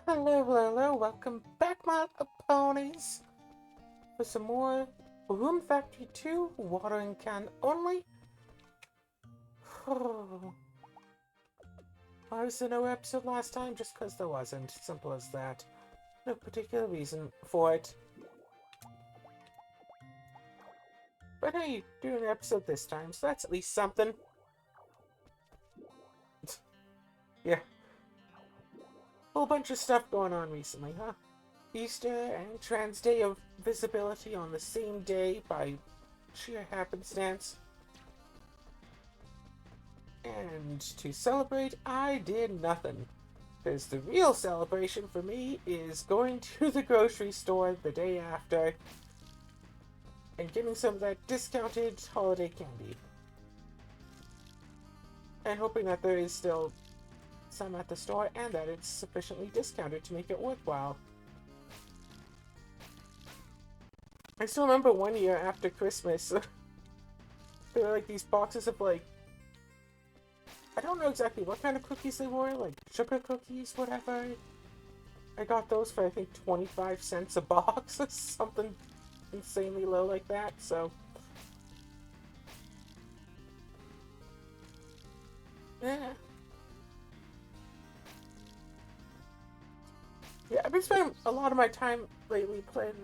Hello, hello, hello. Welcome back, my ponies, for some more Rune Factory 2 watering can only. Why was there no episode last time? Just because there wasn't. Simple as that. No particular reason for it. But hey, doing an episode this time, so that's at least something. Yeah, whole bunch of stuff going on recently, huh? Easter and Trans Day of Visibility on the same day by sheer happenstance. And to celebrate, I did nothing. Because the real celebration for me is going to the grocery store the day after and getting some of that discounted holiday candy. And hoping that there is still some at the store and that it's sufficiently discounted to make it worthwhile. I still remember one year after Christmas, there were like these boxes of like, I don't know exactly what kind of cookies they were, like sugar cookies, whatever. I got those for I think 25 cents a box, something insanely low like that, so. Yeah. Yeah, I've been spending a lot of my time lately playing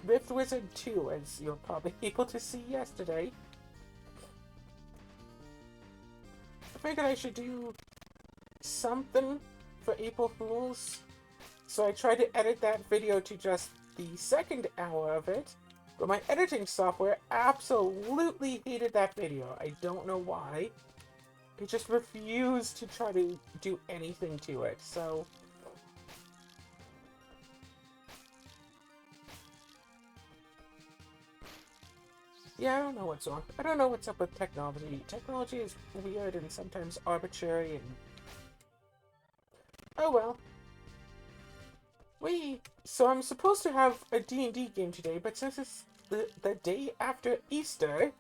Rift Wizard 2, as you're probably able to see yesterday. I figured I should do something for April Fools, so I tried to edit that video to just the second hour of it, but my editing software absolutely hated that video. I don't know why. It just refused to try to do anything to it, so. Yeah, I don't know what's wrong. I don't know what's up with technology. Technology is weird and sometimes arbitrary and. Oh well. So I'm supposed to have a D&D game today, but since it's the day after Easter,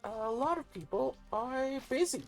a lot of people are busy.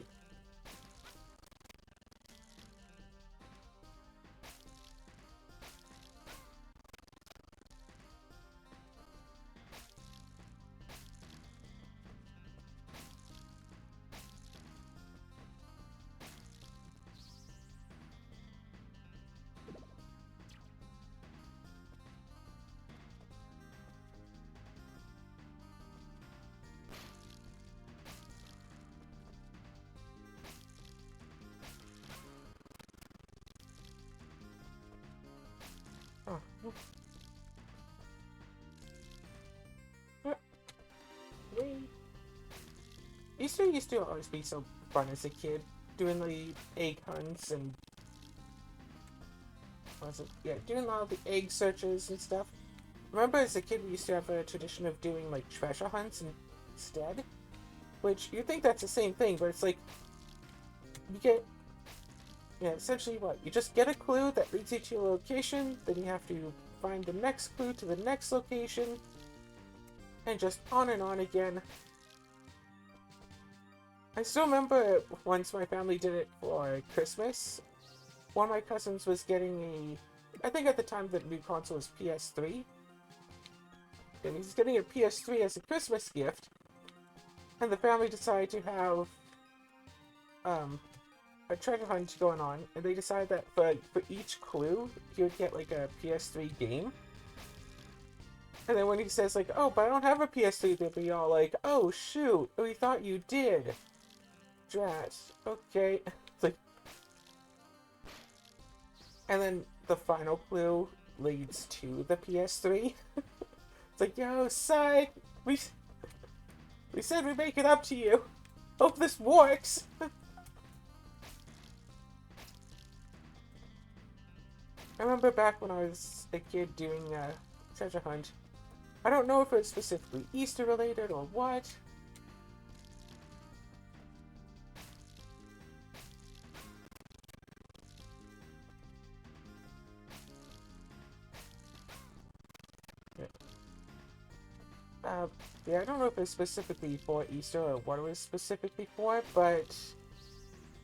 Oh. Easter used to always be so fun as a kid, doing the egg hunts and was it? Yeah, doing all the egg searches and stuff. Remember, as a kid, we used to have a tradition of doing like treasure hunts instead, which you think that's the same thing, but it's like you get, yeah, essentially what you just get a clue that leads you to a location, then you have to find the next clue to the next location, and just on and on again. I still remember once my family did it for Christmas. One of my cousins was getting I think at the time the new console was PS3, and he's getting a PS3 as a Christmas gift, and the family decided to have a treasure hunt going on, and they decided that for each clue he would get like a PS3 game. And then when he says like, "Oh, but I don't have a PS3," they'll be all like, "Oh shoot, we thought you did." Drat. Okay. It's like, and then the final clue leads to the PS3. It's like, yo, psych, we said we'd make it up to you. Hope this works. I remember back when I was a kid doing a treasure hunt. I don't know if it's specifically Easter related or what. Yeah, I don't know if it's specifically for Easter or what it was specifically for, but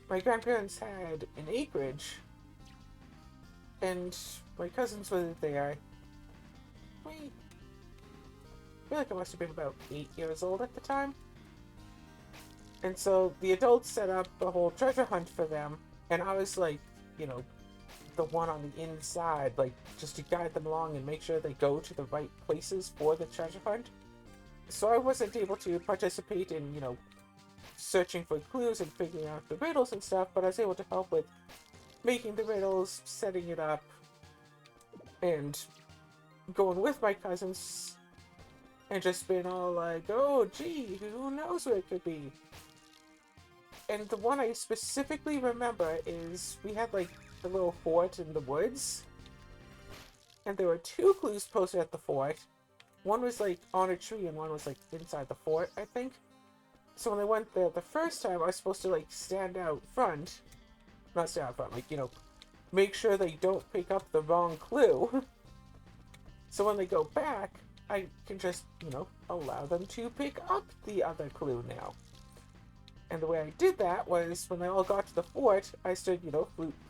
my grandparents had an acreage and my cousins were there. I feel like I must have been about 8 years old at the time. And so the adults set up the whole treasure hunt for them, and I was like, you know, the one on the inside, like, just to guide them along and make sure they go to the right places for the treasure hunt. So I wasn't able to participate in, searching for clues and figuring out the riddles and stuff, but I was able to help with making the riddles, setting it up, and going with my cousins, and just been all like, oh, gee, who knows where it could be? And the one I specifically remember is we had, like, a little fort in the woods, and there were 2 clues posted at the fort. One was, like, on a tree, and one was, like, inside the fort, I think. So when I went there the first time, I was supposed to, like, stand out front. Not stand out front, like, make sure they don't pick up the wrong clue. So when they go back, I can just, allow them to pick up the other clue now. And the way I did that was, when they all got to the fort, I stood, a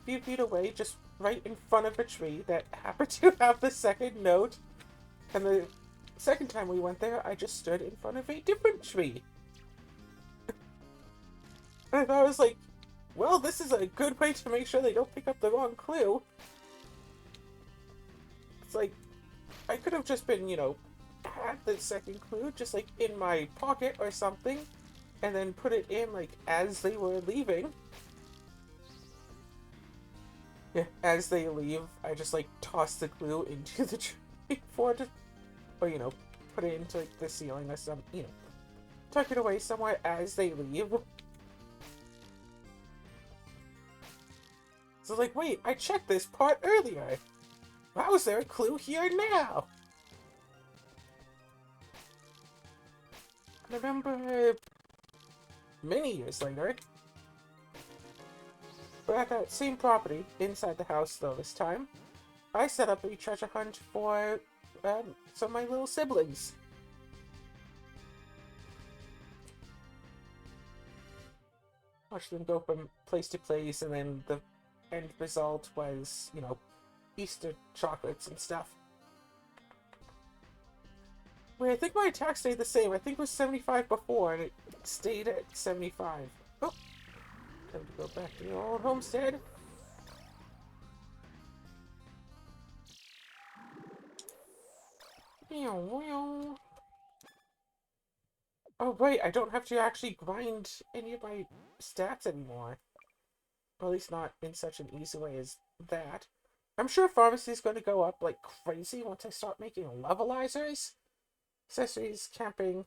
few feet away, just right in front of a tree that happened to have the second note. And the second time we went there, I just stood in front of a different tree. And I thought, I was like, well, this is a good way to make sure they don't pick up the wrong clue. It's like, I could have just been, had the second clue just, like, in my pocket or something, and then put it in, like, as they were leaving. Yeah, as they leave, I just, like, toss the clue into the tree for it, or, put it into, like, the ceiling or something, tuck it away somewhere as they leave. So, like, wait, I checked this part earlier. How is there a clue here now? I remember many years later, but at that same property, inside the house though this time, I set up a treasure hunt for some of my little siblings. Watch them go from place to place, and then the end result was, Easter chocolates and stuff. Wait, I think my attack stayed the same. I think it was 75 before, and it stayed at 75. Oh, time to go back to the old homestead. Oh, wait, I don't have to actually grind any of my stats anymore. Or at least not in such an easy way as that. I'm sure pharmacy is going to go up like crazy once I start making levelizers. Accessories, camping.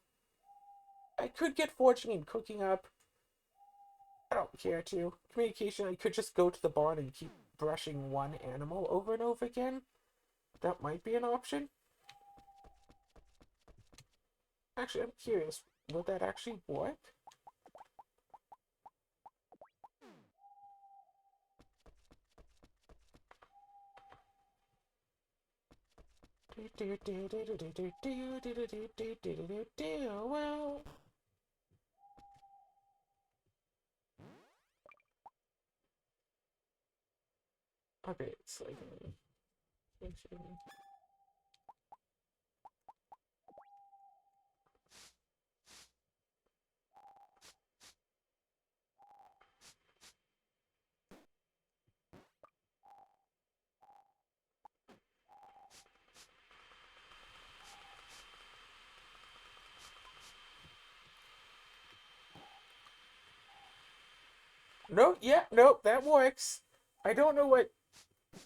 I could get foraging and cooking up. I don't care to. Communication, I could just go to the barn and keep brushing one animal over and over again. That might be an option. Actually, I'm curious. Will that actually work? Well, okay, it's like no, yeah, nope, that works. I don't know what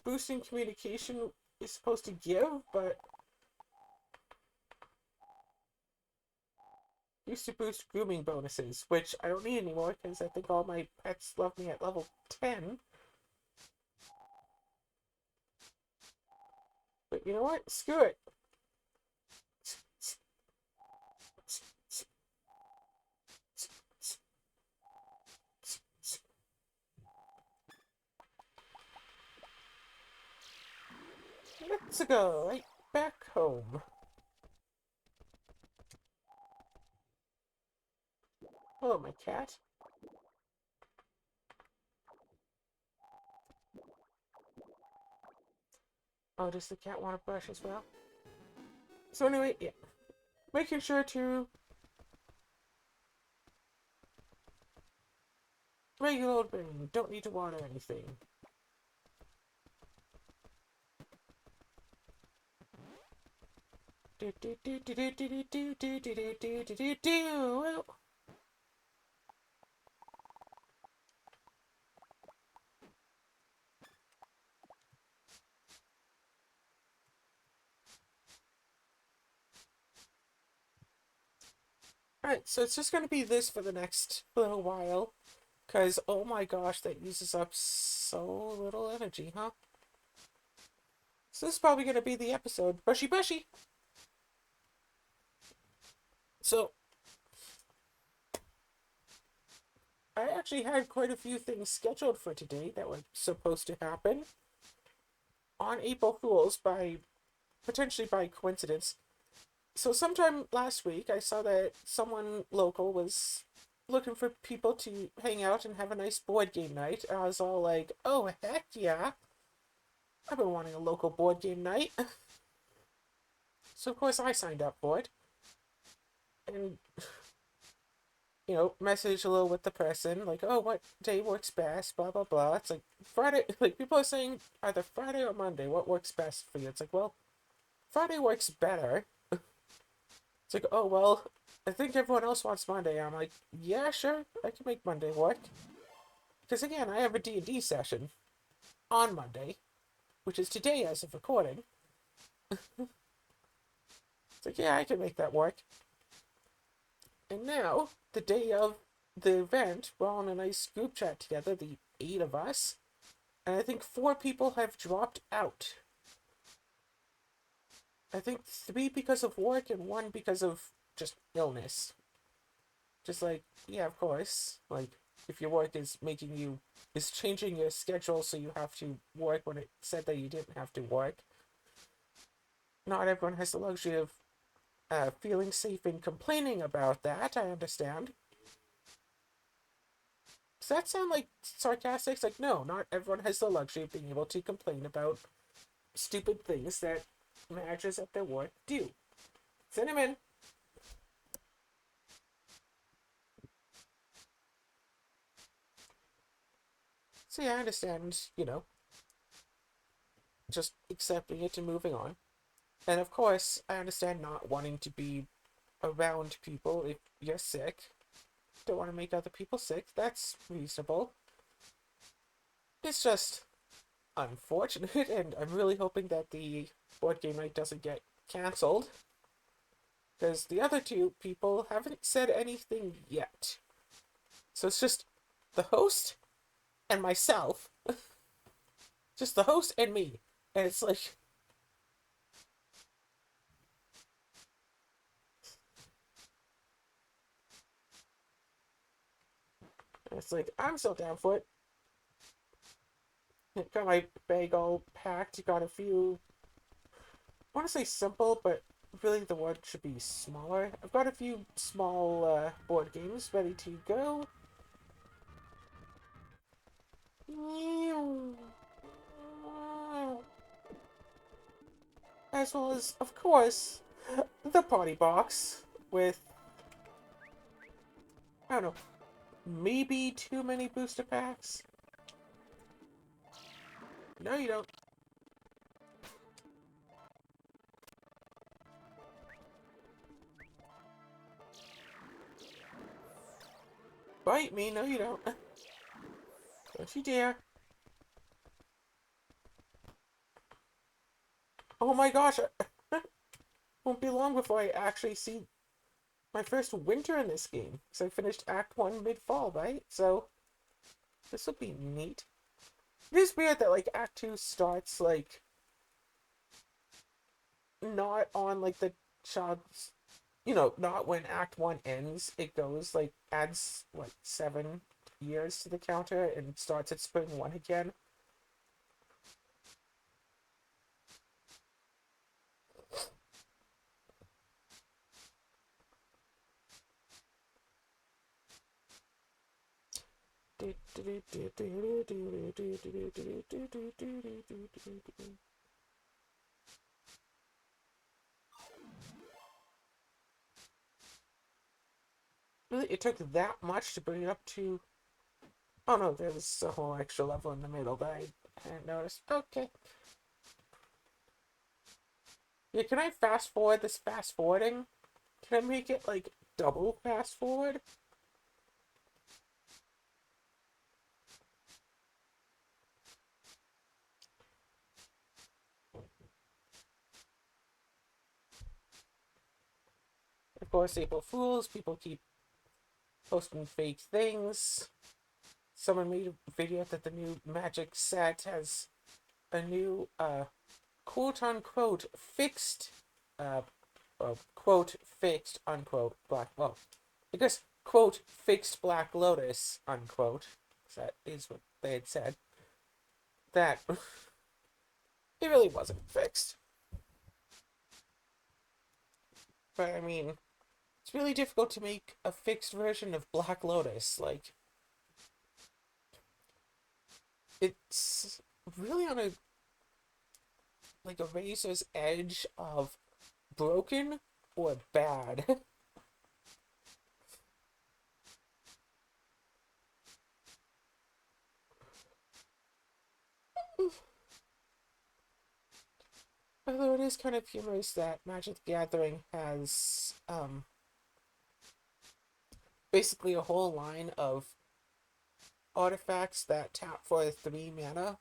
boosting communication is supposed to give, but used to boost grooming bonuses, which I don't need anymore because I think all my pets love me at level 10. But you know what? Screw it. Let's go right back home. Hello, my cat. Oh, does the cat want to brush as well? So anyway, yeah. Making sure to regular brain. Don't need to water anything. Do do do do do do do do do do do do do do. Alright, so it's just going to be this for the next little while. Because, oh my gosh, that uses up so little energy, huh? So this is probably going to be the episode. Brushie, Brushie! So, I actually had quite a few things scheduled for today that were supposed to happen on April Fool's potentially by coincidence. So sometime last week, I saw that someone local was looking for people to hang out and have a nice board game night. And I was all like, oh, heck yeah. I've been wanting a local board game night. So, of course, I signed up for it. And, message a little with the person, like, oh, what day works best, blah, blah, blah. It's like, Friday, like, people are saying either Friday or Monday, what works best for you? It's like, well, Friday works better. It's like, oh, well, I think everyone else wants Monday. I'm like, yeah, sure, I can make Monday work. Because, again, I have a D&D session on Monday, which is today as of recording. It's like, yeah, I can make that work. And now, the day of the event, we're all in a nice group chat together, the 8 of us, and I think 4 people have dropped out. I think 3 because of work and 1 because of just illness. Just like, yeah, of course. Like, if your work is changing your schedule so you have to work when it said that you didn't have to work. Not everyone has the luxury of feeling safe and complaining about that, I understand. Does that sound like sarcastic? It's like, no, not everyone has the luxury of being able to complain about stupid things that managers at their work do. Cinnamon! So yeah, I understand, just accepting it and moving on. And of course, I understand not wanting to be around people if you're sick. Don't want to make other people sick. That's reasonable. It's just unfortunate, and I'm really hoping that the board game night doesn't get cancelled. Because the other 2 people haven't said anything yet. So it's just the host and myself. Just the host and me. And it's like, I'm still down for it. Got my bag all packed. Got a few, I want to say simple, but really the word should be smaller. I've got a few small board games ready to go. As well as, of course, the party box with, I don't know, maybe too many booster packs. No, you don't. Bite me. No, you don't. Don't you dare. Oh my gosh. Won't be long before I actually see my first winter in this game. Because I finished Act 1 mid-fall, right? So, this will be neat. It is weird that, like, Act 2 starts, like, not on, like, the child's, not when Act 1 ends. It goes, like, adds, 7 years to the counter and starts at Spring 1 again. Really, it took that much to bring it up to... Oh no, there's a whole extra level in the middle that I hadn't noticed. Okay. Yeah, can I fast forward this fast forwarding? Can I make it, like, double fast forward? Of course, April Fools, people keep posting fake things. Someone made a video that the new Magic set has a new, quote-unquote fixed, quote, fixed, unquote, black, well, I guess, quote, fixed Black Lotus, unquote, that is what they had said, that it really wasn't fixed. But, I mean, it's really difficult to make a fixed version of Black Lotus, like, it's really on a, like, a razor's edge of broken or bad. Although it is kind of humorous that Magic the Gathering has basically a whole line of artifacts that tap for 3 mana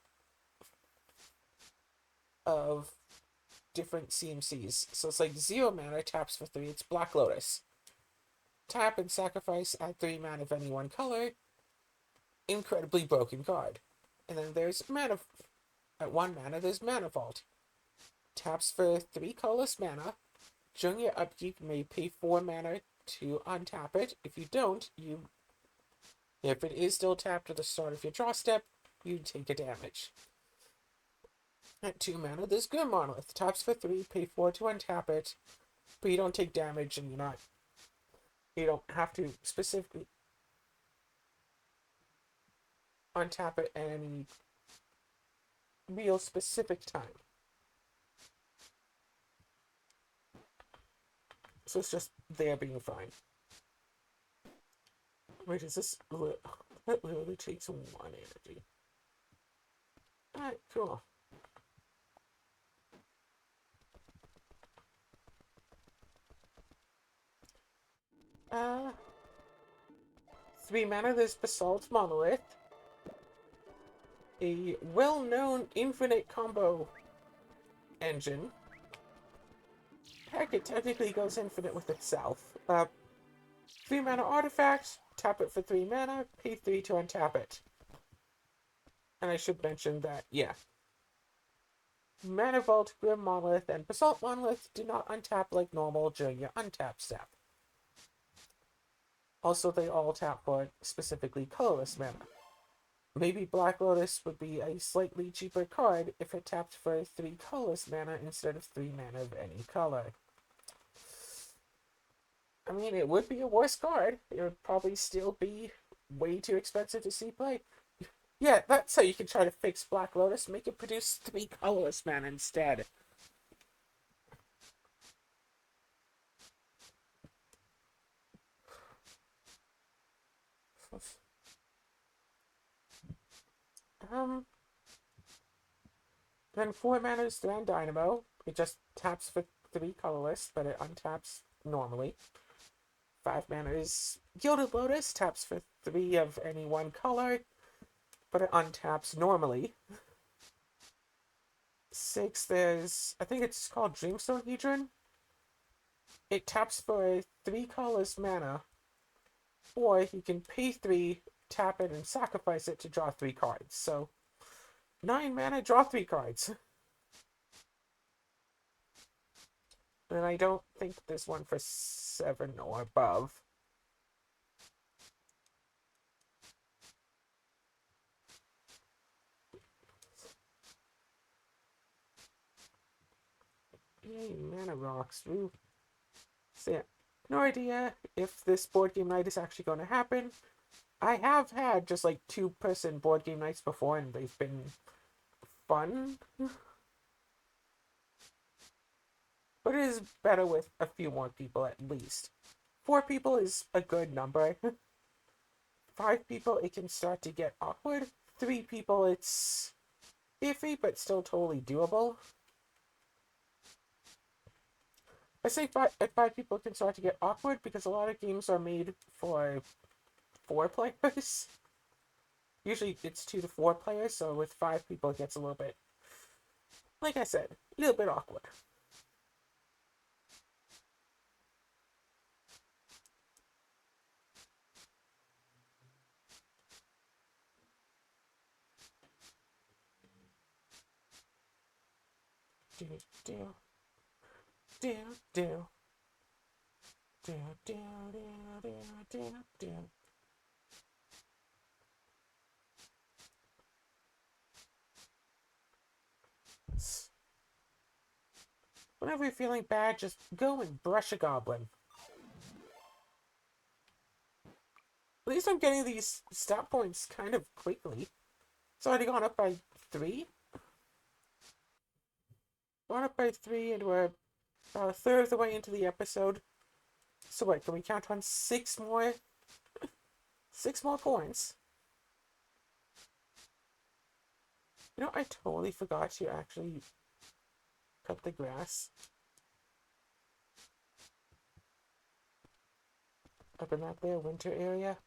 of different CMCs. So it's like 0 mana taps for 3, it's Black Lotus. Tap and sacrifice at 3 mana of any one color, incredibly broken card. And then there's mana, at 1 mana, there's Mana Vault. Taps for 3 colorless mana. During your upkeep, you may pay 4 mana to untap it. If you don't, if it is still tapped at the start of your draw step, you take a damage. At 2 mana, there's Grim Monolith. Taps for 3, pay 4 to untap it, but you don't take damage and you don't have to specifically untap it at any real specific time. So it's just there being fine. Wait, is this... That literally takes 1 energy. Alright, cool. Uh... 3 mana, there's Basalt Monolith. A well-known infinite combo engine. Heck, it technically goes infinite with itself. 3 mana artifact, tap it for 3 mana, pay 3 to untap it. And I should mention that, yeah. Mana Vault, Grim Monolith, and Basalt Monolith do not untap like normal during your untap step. Also, they all tap for specifically colorless mana. Maybe Black Lotus would be a slightly cheaper card if it tapped for 3 colorless mana instead of 3 mana of any color. I mean, it would be a worse card. It would probably still be way too expensive to see play. Yeah, that's how you can try to fix Black Lotus. Make it produce 3 colorless mana instead. Then 4 mana is Thran Dynamo. It just taps for 3 colorless, but it untaps normally. 5 mana is Gilded Lotus, taps for 3 of any one color, but it untaps normally. 6, there's, I think it's called Dreamstone Hedron. It taps for 3 colorless mana, or you can pay 3, tap it, and sacrifice it to draw 3 cards. So, 9 mana, draw 3 cards. And I don't think there's one for 7 or above. Yay, mana rocks. Ooh. So yeah, no idea if this board game night is actually going to happen. I have had just like 2-person board game nights before, and they've been fun. But it is better with a few more people at least. 4 people is a good number. 5 people, it can start to get awkward. 3 people, it's iffy, but still totally doable. I say at 5 people it can start to get awkward because a lot of games are made for 4 players. Usually it's 2 to 4 players, so with 5 people it gets a little bit, like I said, a little bit awkward. Do, do, do, do. Do, do, do, do, do, do. Whenever you're feeling bad, just go and brush a goblin. At least I'm getting these stat points kind of quickly. It's already gone up by 3. Gone up by 3, and we're about a third of the way into the episode. So wait, can we count on 6 more? 6 more points. You know, I totally forgot to actually cut the grass up in that there winter area.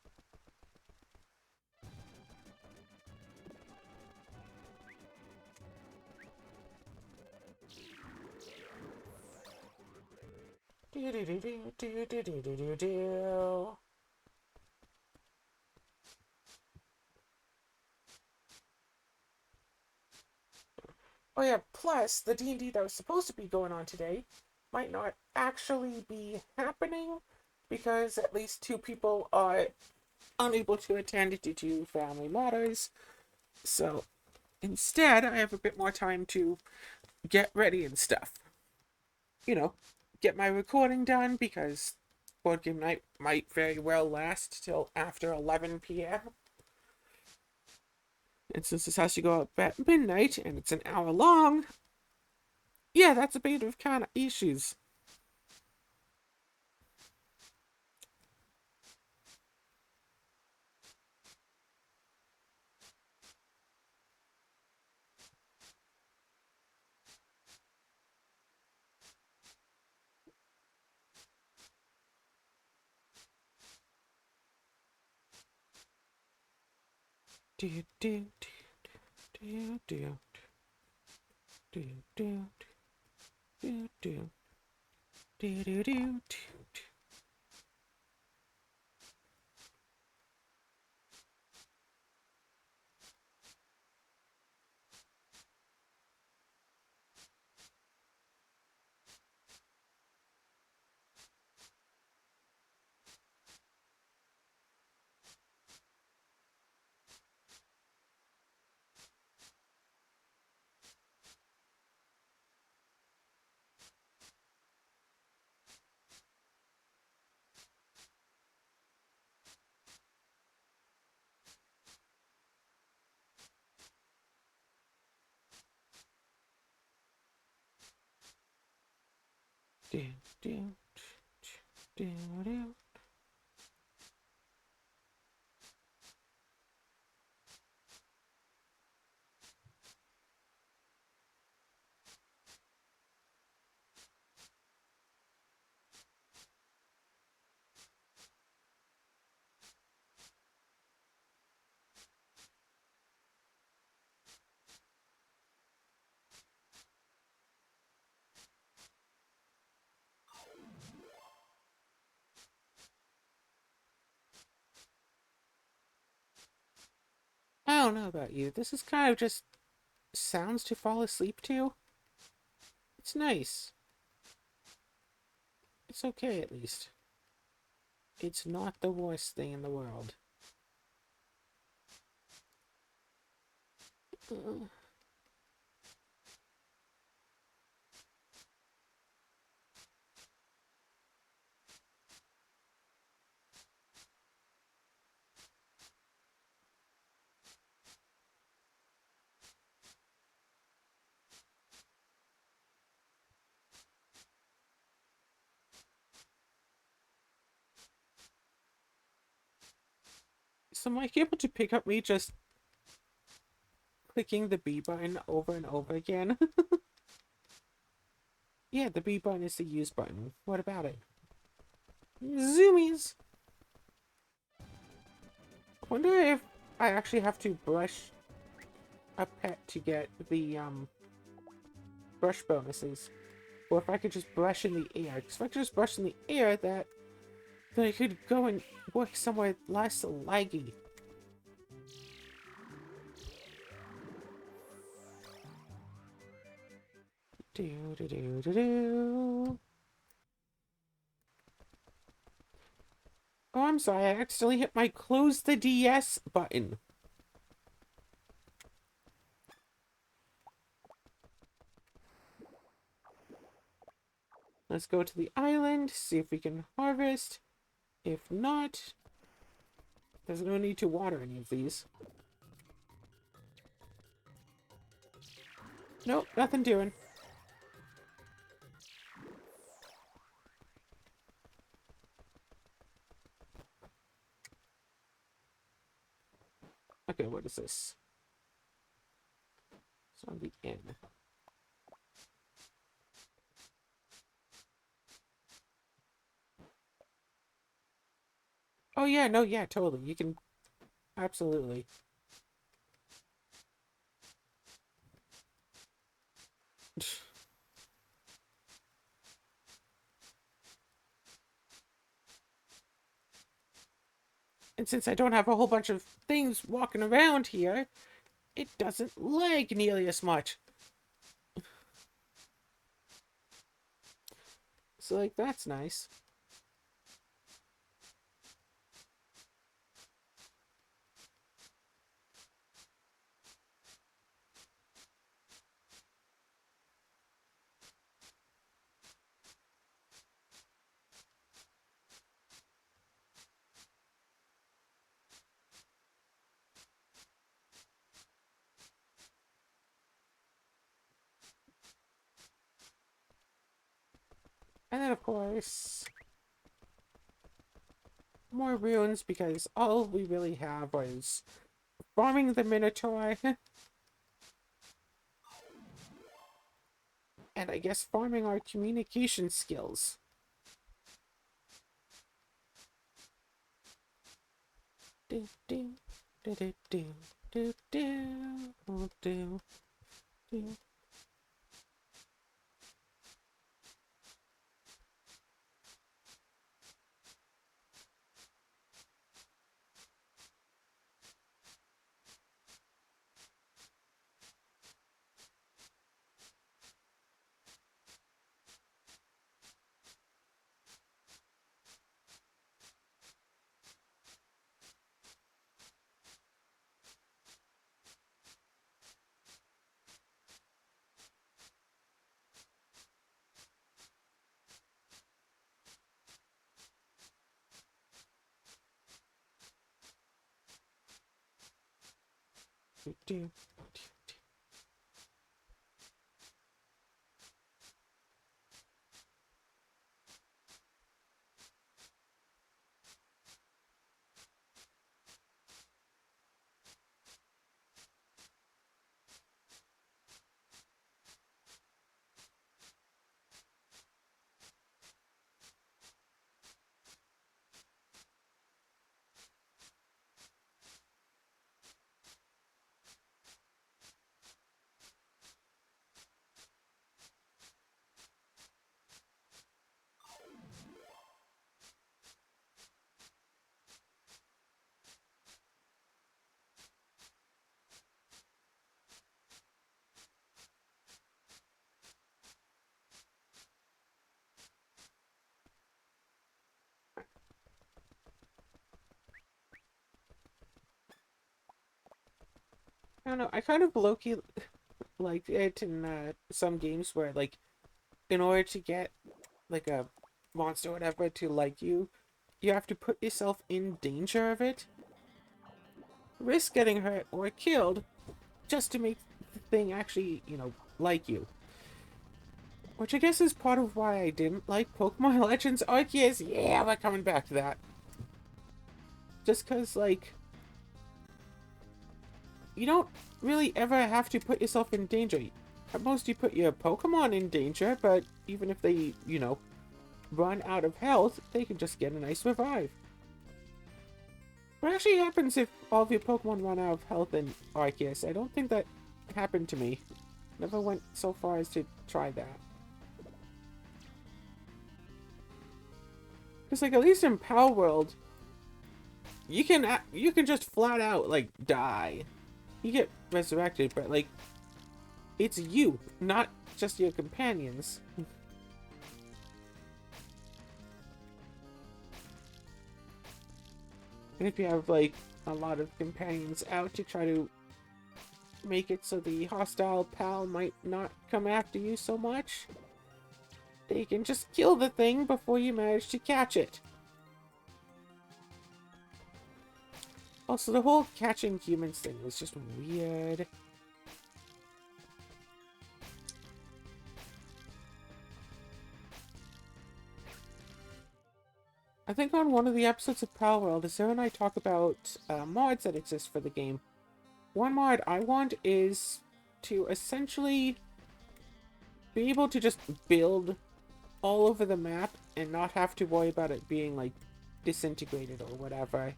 Do do do do do do do do do do. Oh yeah, plus the D&D that was supposed to be going on today might not actually be happening because at least 2 people are unable to attend due to family matters. So instead, I have a bit more time to get ready and stuff. You know, get my recording done because board game night might very well last till after 11 p.m. And since this has to go up at midnight and it's an hour long, yeah, that's a bit of kind of issues. Do do do do do do do do do do do. Do do do do. I don't know about you. This is kind of just sounds to fall asleep to. It's nice. It's okay at least. It's not the worst thing in the world. So am I able to pick up me just clicking the B button over and over again? Yeah, the B button is the use button. What about it? Zoomies! I wonder if I actually have to brush a pet to get the, brush bonuses. Or if I could just brush in the air. Because if I could just brush in the air, then I could go and work somewhere less laggy. Do do do do do. Oh, I'm sorry. I accidentally hit my close the DS button. Let's go to the island, see if we can harvest. If not, there's no need to water any of these. Nope, nothing doing. Okay, what is this? It's on the end. Oh yeah, no, yeah, totally. You can... Absolutely. And since I don't have a whole bunch of things walking around here, it doesn't lag nearly as much. So, like, that's nice. And then, of course, more runes, because all we really have was farming the Minotaur. And I guess farming our communication skills. Do, do, do, do, do, do, do, do, do. Do, do. I don't know. I kind of low-key like it in some games where, like, in order to get, like, a monster or whatever to like you, you have to put yourself in danger of it. Risk getting hurt or killed just to make the thing actually, you know, like you. Which I guess is part of why I didn't like Pokemon Legends Arceus. Yeah, we're coming back to that. Just because, like, you don't really ever have to put yourself in danger. At most, you put your Pokemon in danger, but even if they, you know, run out of health, they can just get a nice revive. What actually happens if all of your Pokemon run out of health in Arceus? I don't think that happened to me. Never went so far as to try that. Because, like, at least in Power World, you can just flat out, like, die. You get resurrected, but, like, it's you, not just your companions. And if you have, like, a lot of companions out to try to make it so the hostile pal might not come after you so much, they can just kill the thing before you manage to catch it. Also, the whole catching humans thing was just weird. I think on one of the episodes of Pal World, Sarah and I talk about mods that exist for the game. One mod I want is to essentially be able to just build all over the map and not have to worry about it being, like, disintegrated or whatever.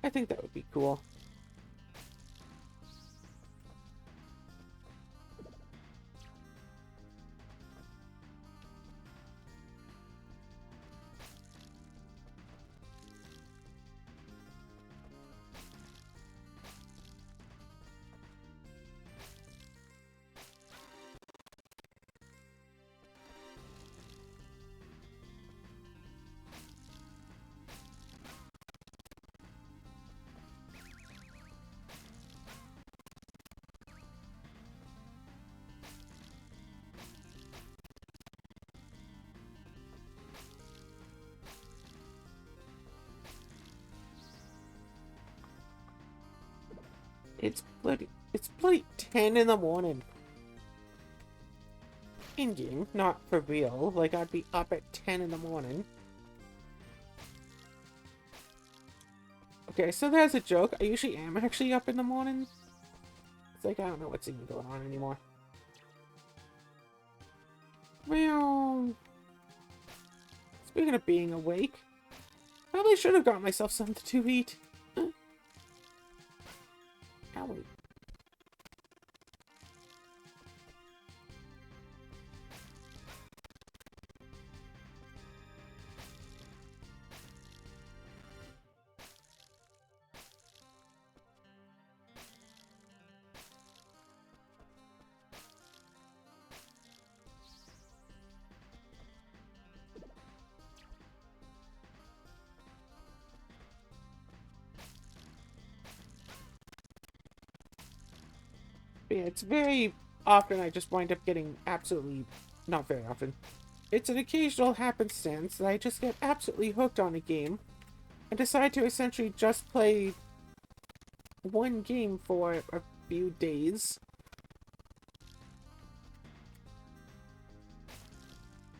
I think that would be cool. It's bloody 10 in the morning. In-game, not for real. Like, I'd be up at 10 in the morning. Okay, so there's a joke. I usually am actually up in the morning. It's like, I don't know what's even going on anymore. Well, speaking of being awake, probably should have got myself something to eat. Owie. Yeah, it's very often I just wind up getting absolutely... Not very often. It's an occasional happenstance that I just get absolutely hooked on a game and decide to essentially just play one game for a few days.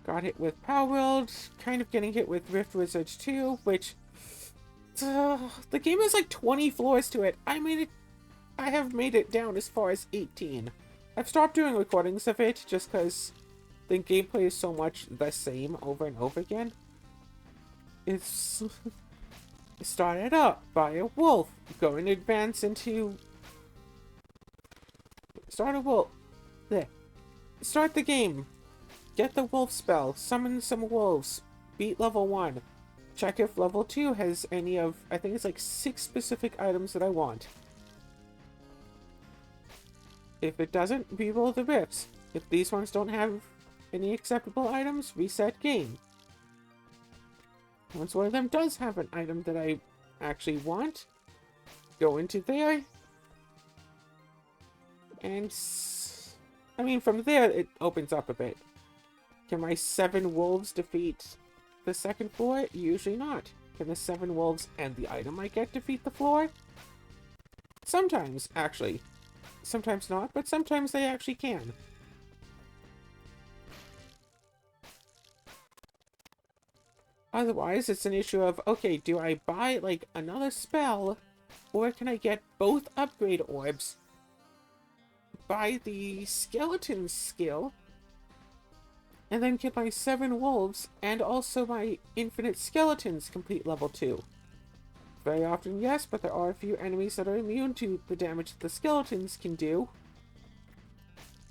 Got hit with Power World, kind of getting hit with Rift Wizards 2, which... the game has like 20 floors to it. I have made it down as far as 18. I've stopped doing recordings of it just because the gameplay is so much the same over and over again. It's... started up by a wolf, going to advance into... Start a wolf. There. Start the game. Get the wolf spell. Summon some wolves. Beat level 1. Check if level 2 has any of... I think it's like 6 specific items that I want. If it doesn't, re-roll the rifts. If these ones don't have any acceptable items, reset game. Once one of them does have an item that I actually want, go into there. And... I mean, from there, it opens up a bit. Can my 7 wolves defeat the second floor? Usually not. Can the 7 wolves and the item I get defeat the floor? Sometimes, actually. Sometimes not, but sometimes they actually can. Otherwise, it's an issue of, okay, do I buy, like, another spell, or can I get both upgrade orbs, buy the skeleton skill, and then get my 7 wolves, and also my infinite skeletons complete level 2? Very often, yes, but there are a few enemies that are immune to the damage that the skeletons can do,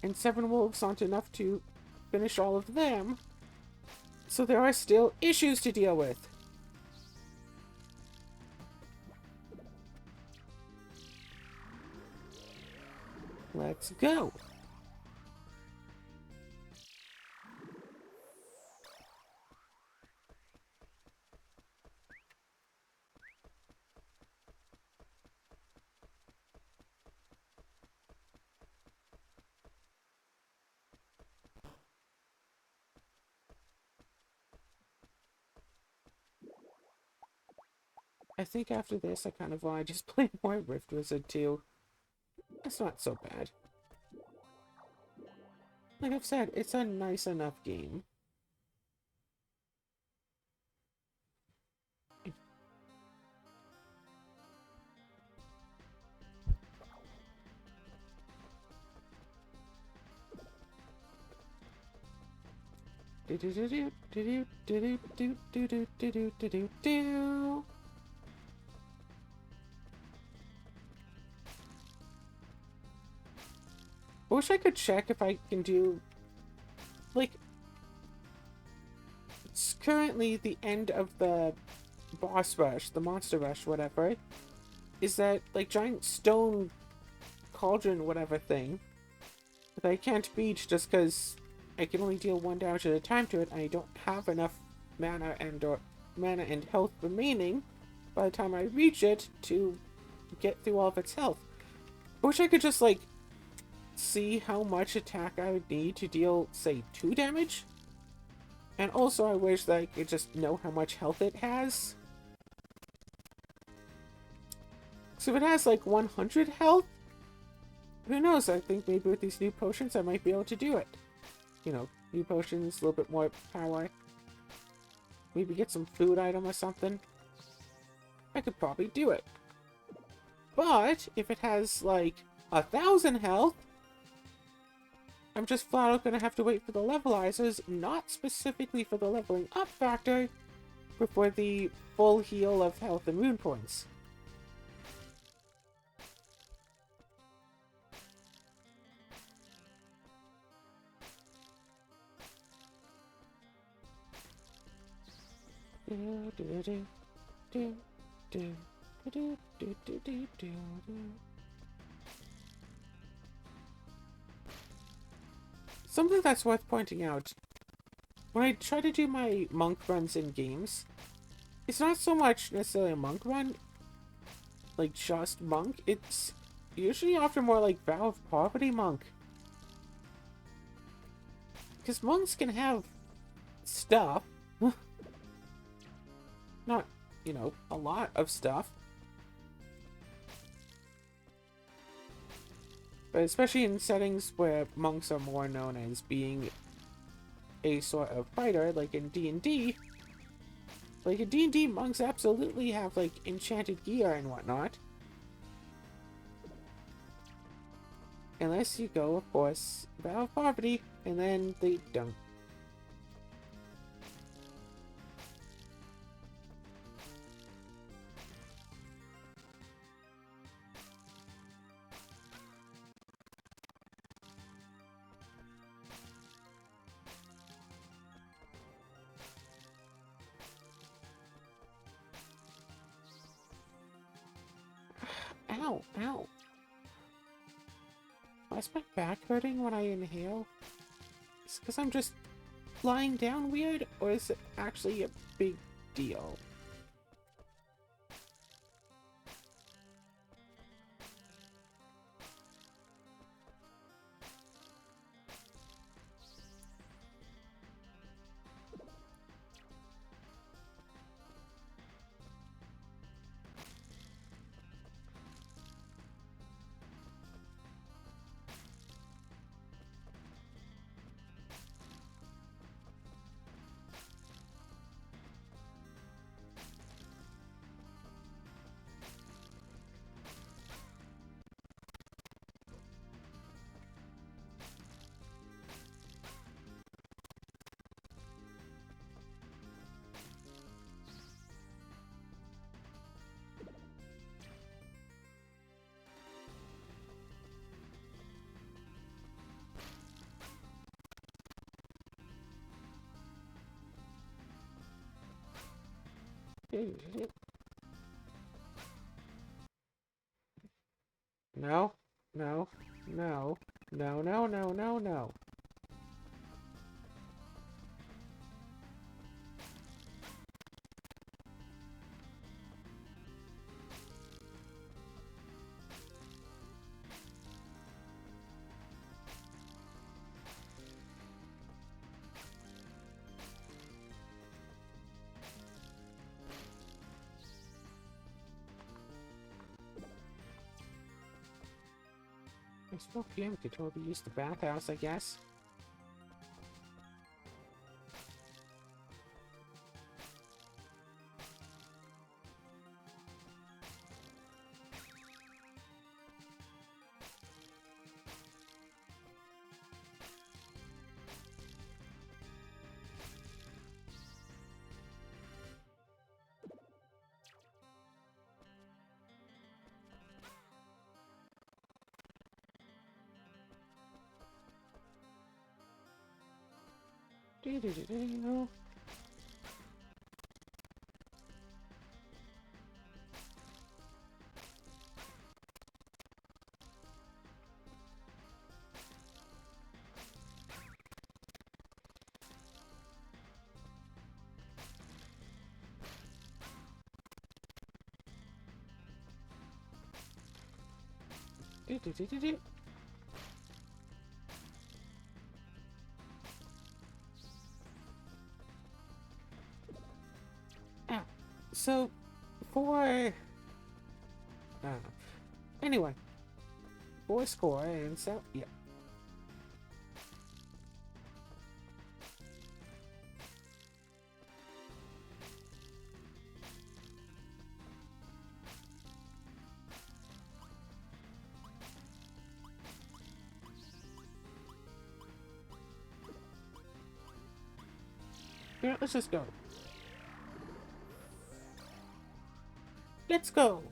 and 7 wolves aren't enough to finish all of them, so there are still issues to deal with. Let's go. I think after this, I kind of want to just play more Rift Wizard too. It's not so bad. Like I've said, it's a nice enough game. Do do do do do do do do do do do do do do. I wish I could check if I can do, like, it's currently the end of the boss rush, the monster rush, whatever, is that, like, giant stone cauldron whatever thing that I can't beat just because I can only deal 1 damage at a time to it, and I don't have enough mana and health remaining by the time I reach it to get through all of its health. I wish I could just, like, see how much attack I would need to deal, say, 2 damage. And also I wish that I could just know how much health it has. So if it has like 100 health, who knows, I think maybe with these new potions I might be able to do it. You know, new potions, a little bit more power. Maybe get some food item or something. I could probably do it. But if it has like 1,000 health, I'm just flat out gonna have to wait for the levelizers, not specifically for the leveling up factor, but for the full heal of health and rune points. Something that's worth pointing out, when I try to do my monk runs in games, it's not so much necessarily a monk run, like just monk, it's usually often more like Vow of Poverty monk. Because monks can have stuff, not, you know, a lot of stuff. But especially in settings where monks are more known as being a sort of fighter, like in D&D. Like in D&D, monks absolutely have like enchanted gear and whatnot. Unless you go, of course, Vow of Poverty, and then they don't. Ow, ow. Why is my back hurting when I inhale? Is it because I'm just lying down weird, or is it actually a big deal? No, no, no, no, no, no, no, no. I spoke PM could totally use the bathhouse, I guess. Ow. So, for... anyway, for score, and so, yeah. Yeah, let's just go. Let's go!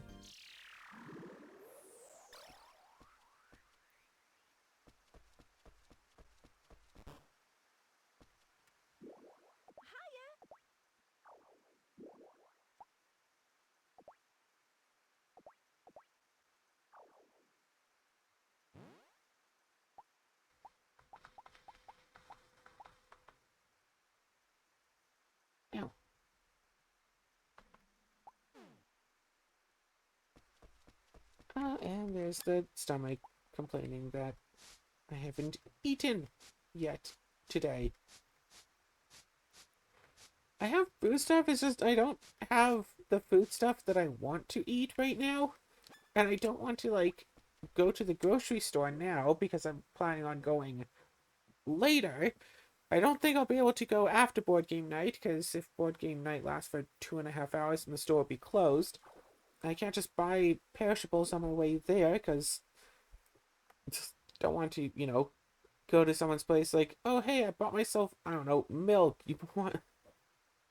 Ow. And there's the stomach complaining that I haven't eaten yet today. I have food stuff, it's just I don't have the food stuff that I want to eat right now. And I don't want to, like, go to the grocery store now because I'm planning on going later. I don't think I'll be able to go after board game night because if board game night lasts for 2.5 hours and the store will be closed, I can't just buy perishables on my way there because I just don't want to, go to someone's place like, oh, hey, I bought myself, I don't know, milk. You want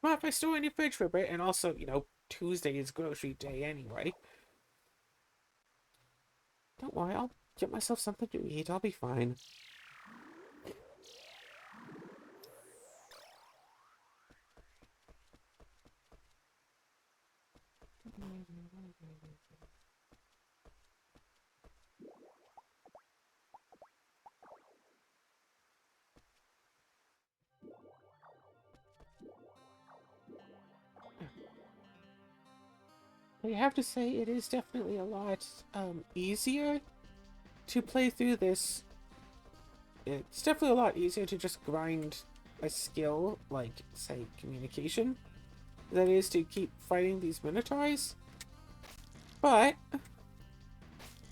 if I store in your fridge for a bit? And also, Tuesday is grocery day anyway. Don't worry, I'll get myself something to eat. I'll be fine. I have to say, it is definitely a lot easier to play through this. It's definitely a lot easier to just grind a skill, like, say, communication, than it is to keep fighting these minotaurs. But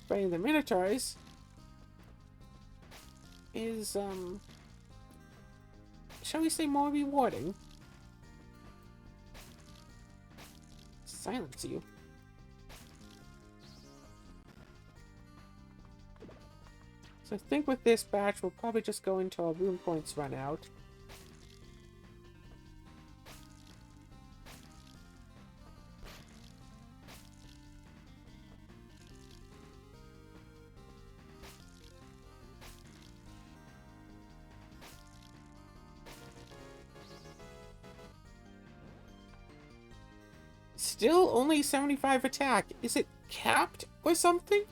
fighting the minotaurs is, shall we say, more rewarding. Silence you. So I think with this batch, we'll probably just go until our rune points run out. still only 75 attack. Is it capped or something?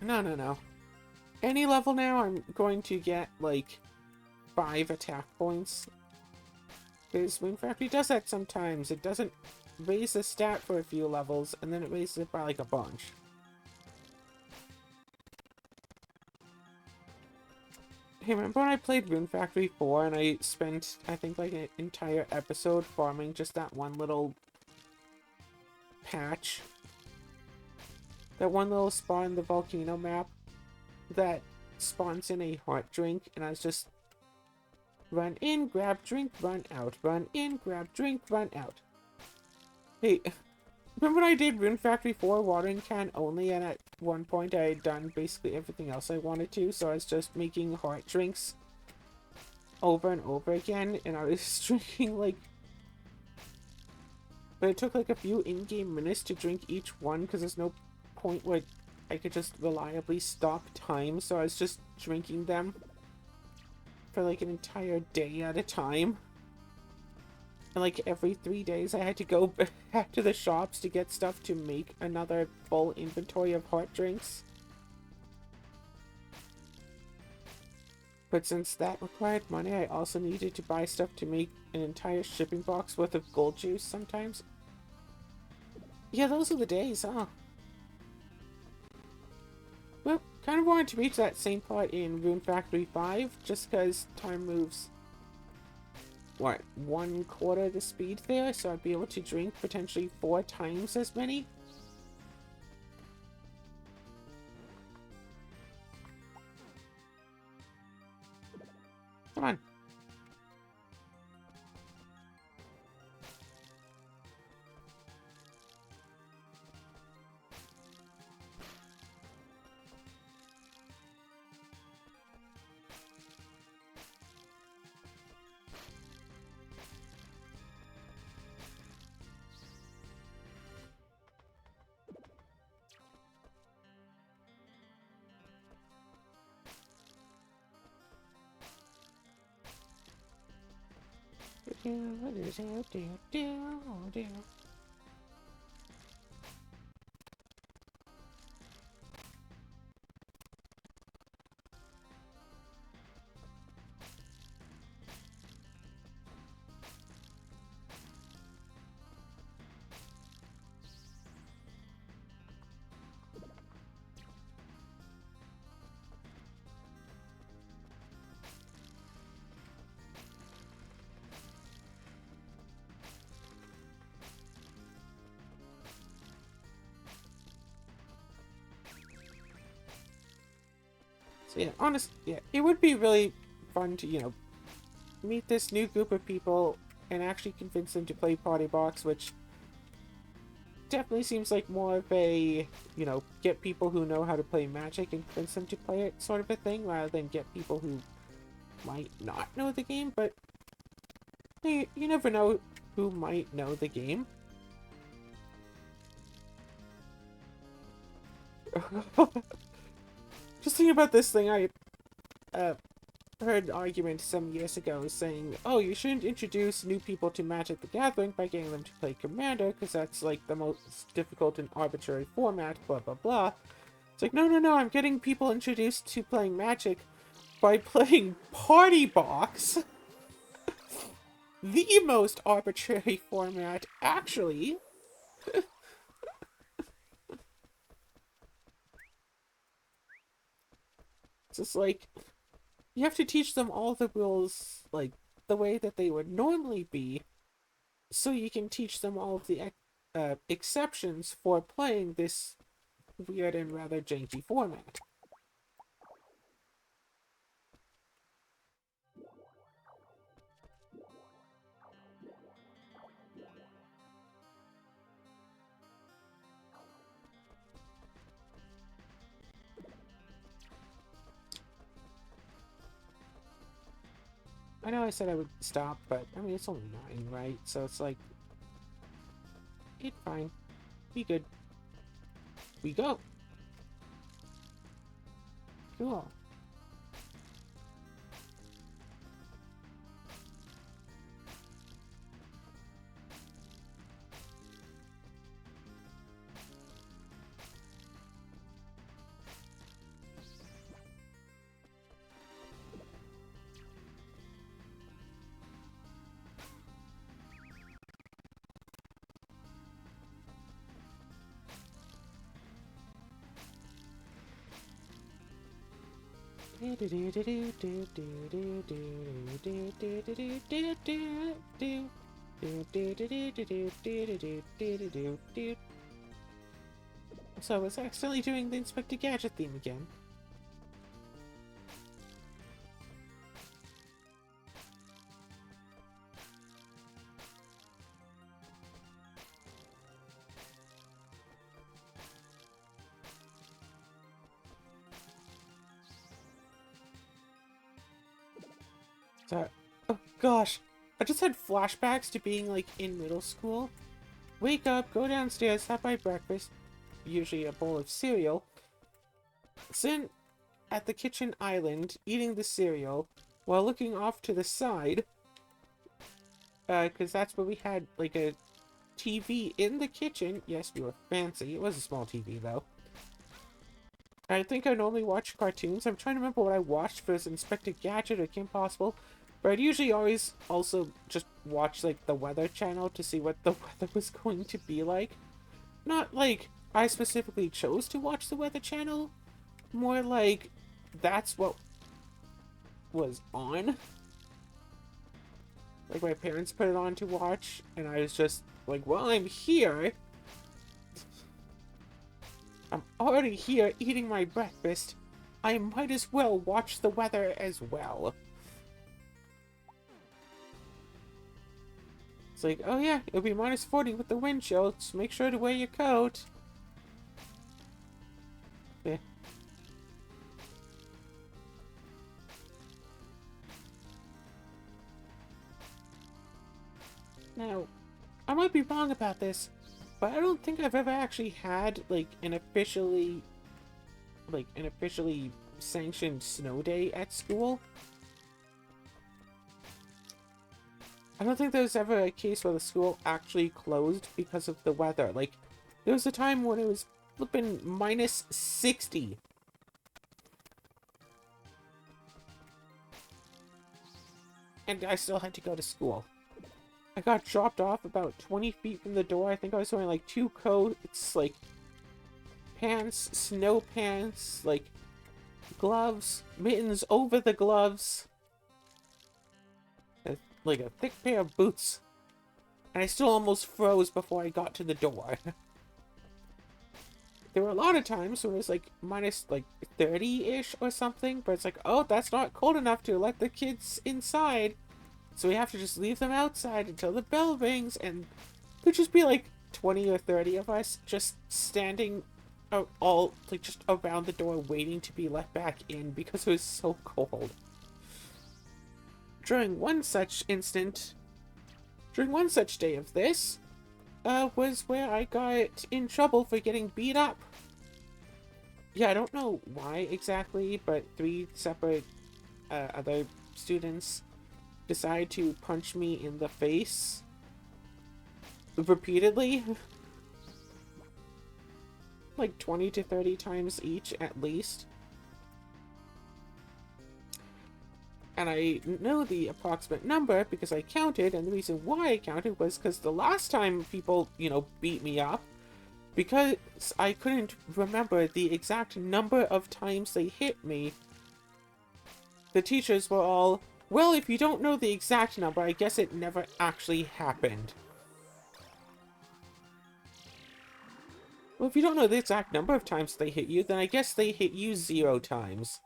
No, no, no. Any level now, I'm going to get, like, 5 attack points. Because Moon Factory does that sometimes. It doesn't raise the stat for a few levels, and then it raises it by, like, a bunch. Hey, remember when I played Rune Factory 4 and I spent, I think, like, an entire episode farming just that one little patch? That one little spot in the volcano map that spawns in a heart drink, and I was just run in, grab drink, run out. Run in, grab drink, run out. Hey, remember when I did Rune Factory 4 watering can only, and at one point I had done basically everything else I wanted to, so I was just making heart drinks over and over again, and I was drinking, like... But it took, like, a few in-game minutes to drink each one, because there's no point where I could just reliably stop time, so I was just drinking them for, like, an entire day at a time. And, like, every 3 days I had to go back to the shops to get stuff to make another full inventory of heart drinks. But since that required money, I also needed to buy stuff to make an entire shipping box worth of gold juice sometimes. Yeah, those are the days, huh? Well, kind of wanted to reach that same part in Rune Factory 5, just because time moves, what, 1/4 the speed there, so I'd be able to drink potentially 4 times as many. Come on. So yeah, honestly, yeah, it would be really fun to, you know, meet this new group of people and actually convince them to play Party Box, which definitely seems like more of a, you know, get people who know how to play Magic and convince them to play it sort of a thing, rather than get people who might not know the game, but hey, you never know who might know the game. Just thinking about this thing, I heard an argument some years ago saying, oh, you shouldn't introduce new people to Magic the Gathering by getting them to play Commander, because that's, like, the most difficult and arbitrary format, blah, blah, blah. It's like, no, no, no, I'm getting people introduced to playing Magic by playing Party Box. The most arbitrary format, actually. It's just like, you have to teach them all the rules, like, the way that they would normally be, so you can teach them all of the exceptions for playing this weird and rather janky format. I know I said I would stop, but, I mean, it's only 9, right? So it's like, it's fine. Be good. We go. Cool. So I was accidentally doing the Inspector Gadget theme again. So, oh gosh, I just had flashbacks to being like in middle school. Wake up, go downstairs, have my breakfast, usually a bowl of cereal, sit at the kitchen island eating the cereal while looking off to the side, because that's where we had like a TV in the kitchen. Yes, we were fancy. It was a small TV though. I think I normally watch cartoons. I'm trying to remember what I watched for Inspector Gadget or Kim Possible. But I'd usually always also just watch like the Weather Channel to see what the weather was going to be like. Not like I specifically chose to watch the Weather Channel. More like that's what was on. Like my parents put it on to watch and I was just like, well, I'm here. I'm already here eating my breakfast. I might as well watch the weather as well. It's like, oh yeah, it'll be minus 40 with the wind chill, so make sure to wear your coat. Yeah. Now, I might be wrong about this, but I don't think I've ever actually had, like, an officially sanctioned snow day at school. I don't think there was ever a case where the school actually closed because of the weather. Like, there was a time when it was flipping minus 60. And I still had to go to school. I got dropped off about 20 feet from the door. I think I was wearing, like, 2 coats, like, pants, snow pants, like, gloves, mittens over the gloves. Like a thick pair of boots. And I still almost froze before I got to the door. There were a lot of times when it was like minus like 30-ish or something, but it's like, oh, that's not cold enough to let the kids inside. So we have to just leave them outside until the bell rings, and there'd just be like 20 or 30 of us just standing all like just around the door waiting to be let back in because it was so cold. During one such day of this, was where I got in trouble for getting beat up. Yeah, I don't know why exactly, but 3 separate other students decided to punch me in the face repeatedly. Like 20 to 30 times each, at least. And I know the approximate number because I counted, and the reason why I counted was because the last time people, beat me up, because I couldn't remember the exact number of times they hit me, the teachers were all, well, if you don't know the exact number, I guess it never actually happened. Well, if you don't know the exact number of times they hit you, then I guess they hit you 0 times.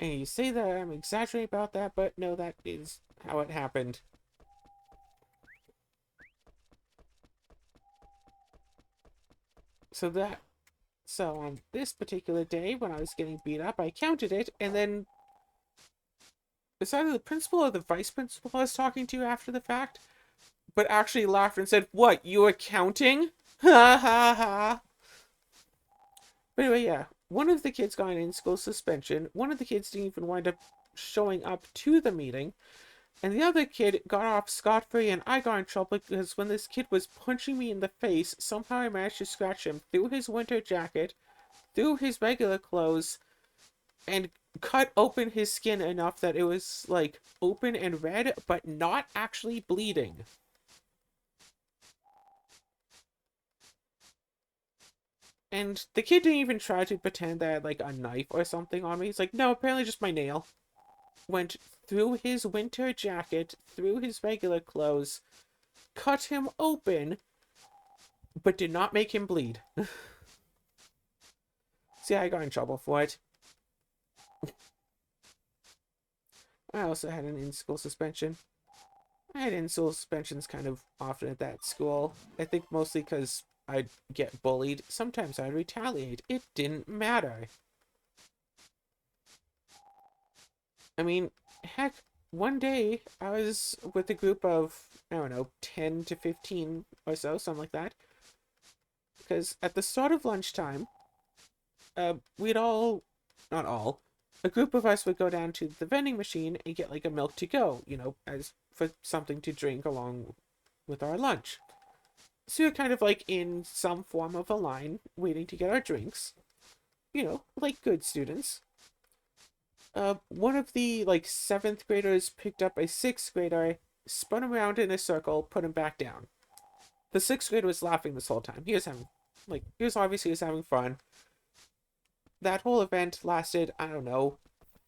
And you say that I'm exaggerating about that, but no, that is how it happened. So on this particular day, when I was getting beat up, I counted it, and then it was either the principal or the vice principal I was talking to after the fact, but actually laughed and said, "What, you were counting? Ha ha ha." But anyway, yeah. One of the kids got an in-school suspension. One of the kids didn't even wind up showing up to the meeting. And the other kid got off scot-free, and I got in trouble because when this kid was punching me in the face, somehow I managed to scratch him through his winter jacket, through his regular clothes, and cut open his skin enough that it was, like, open and red, but not actually bleeding. And the kid didn't even try to pretend that I had, like, a knife or something on me. He's like, no, apparently just my nail. Went through his winter jacket, through his regular clothes, cut him open, but did not make him bleed. See, I got in trouble for it. I also had an in-school suspension. I had in-school suspensions kind of often at that school. I think mostly because I'd get bullied. Sometimes I'd retaliate. It didn't matter. I mean, heck, one day I was with a group of, I don't know, 10 to 15 or so, something like that. Because at the start of lunchtime, we'd all, not all, a group of us would go down to the vending machine and get like a milk to go, you know, as for something to drink along with our lunch. So we're kind of like in some form of a line waiting to get our drinks, you know, like good students. One of the like 7th graders picked up a 6th grader, spun him around in a circle, put him back down. The 6th grader was laughing this whole time. He was having, like, he was having fun. That whole event lasted, I don't know,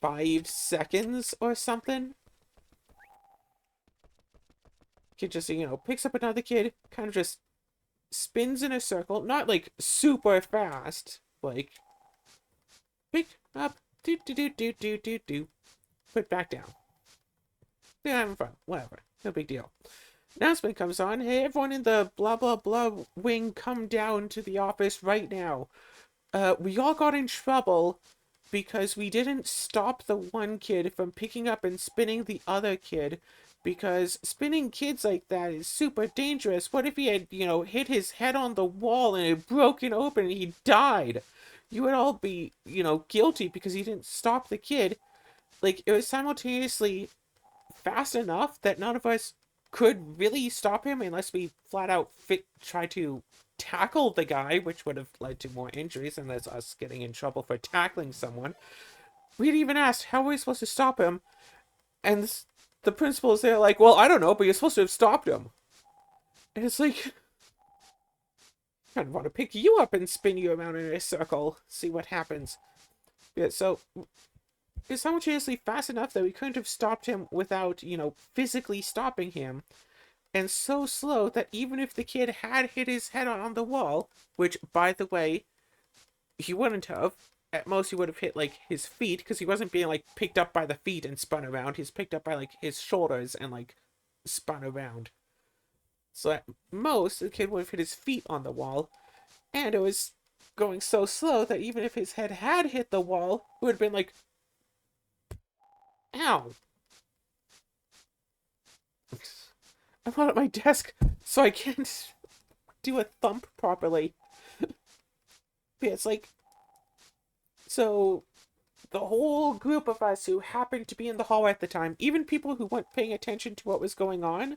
5 seconds or something. Kid just, you know, picks up another kid, kind of just spins in a circle, not like super fast, like, pick up, do, put back down. They're having fun, whatever, no big deal. Announcement comes on, hey, everyone in the blah blah blah wing, come down to the office right now. We all got in trouble because we didn't stop the one kid from picking up and spinning the other kid, because spinning kids like that is super dangerous. What if he had, you know, hit his head on the wall and it broken open and he died? You would all be, you know, guilty because you didn't stop the kid. Like, it was simultaneously fast enough that none of us could really stop him unless we flat out try to tackle the guy, which would have led to more injuries and that's us getting in trouble for tackling someone. We'd even asked, how are we supposed to stop him? And the principals, they're like, well, I don't know, but you're supposed to have stopped him. And it's like, I kind of want to pick you up and spin you around in a circle, see what happens. Yeah, so it's simultaneously fast enough that we couldn't have stopped him without, you know, physically stopping him, and so slow that even if the kid had hit his head on the wall, which, by the way, he wouldn't have, at most he would have hit, like, his feet, because he wasn't being, like, picked up by the feet and spun around. He's picked up by, like, his shoulders and, like, spun around. So at most, the kid would have hit his feet on the wall, and it was going so slow that even if his head had hit the wall, it would have been like, ow. I'm not at my desk, so I can't do a thump properly. But it's like, so the whole group of us who happened to be in the hallway at the time, even people who weren't paying attention to what was going on,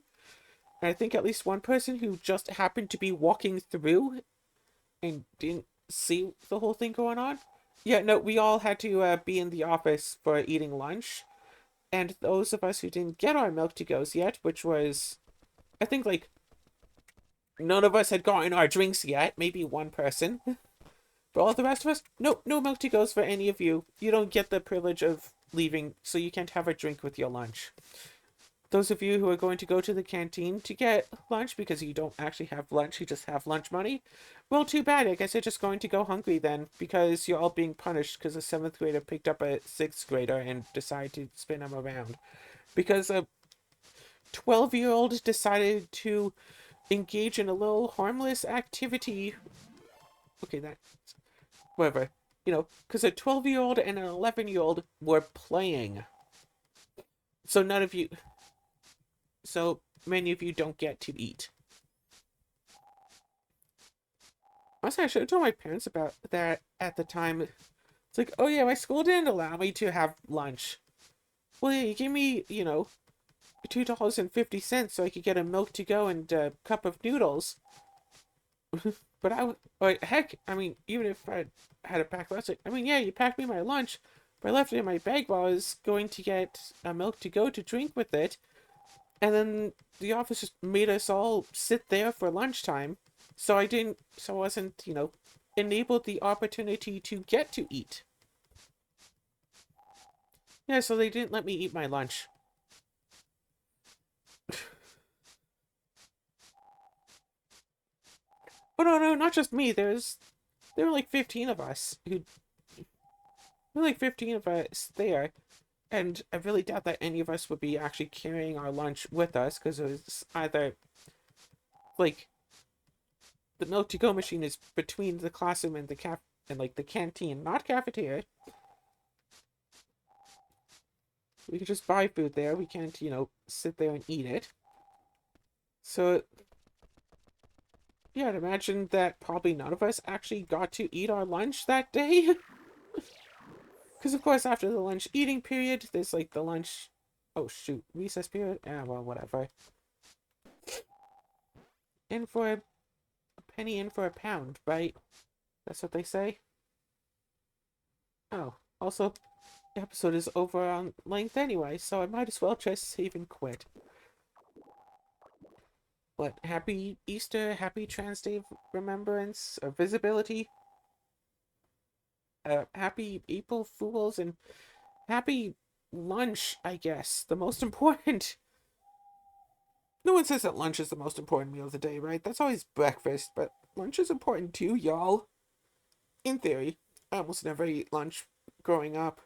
and I think at least one person who just happened to be walking through and didn't see the whole thing going on. Yeah, no, we all had to be in the office for eating lunch. And those of us who didn't get our milk to goes yet, which was, I think, like, none of us had gotten our drinks yet, maybe one person. But all the rest of us, no milk to goes for any of you. You don't get the privilege of leaving, so you can't have a drink with your lunch. Those of you who are going to go to the canteen to get lunch because you don't actually have lunch, you just have lunch money, well, too bad. I guess you're just going to go hungry then, because you're all being punished because a 7th grader picked up a 6th grader and decided to spin him around. Because a 12-year-old decided to engage in a little harmless activity. Okay, that, whatever. You know, because a 12-year-old and an 11-year-old were playing. So many of you don't get to eat. Honestly, I should have told my parents about that at the time. It's like, oh yeah, my school didn't allow me to have lunch. Well, yeah, you gave me, you know, $2.50 so I could get a milk to go and a cup of noodles. But heck, I mean, even if I had a packed lunch, I mean, yeah, you packed me my lunch, but I left it in my bag while I was going to get a milk to go to drink with it. And then the office just made us all sit there for lunchtime. So I wasn't, you know, enabled the opportunity to get to eat. Yeah, so they didn't let me eat my lunch. Oh, no, not just me. There were like 15 of us there were like 15 of us there. And I really doubt that any of us would be actually carrying our lunch with us, because it was either, like, the milk to go machine is between the classroom and the canteen, not cafeteria. We could just buy food there. We can't, sit there and eat it. So, yeah, I'd imagine that probably none of us actually got to eat our lunch that day. Because, of course, after the lunch eating period, there's, like, the lunch... Oh, shoot. Recess period? Well, whatever. In for a penny, in for a pound, right? That's what they say? Oh, also, the episode is over on length anyway, so I might as well just save and quit. But happy Easter, happy Trans Day of Remembrance, or Visibility. Happy April Fools, and happy lunch, I guess. The most important. No one says that lunch is the most important meal of the day, right? That's always breakfast, but lunch is important too, y'all. In theory. I almost never ate lunch growing up.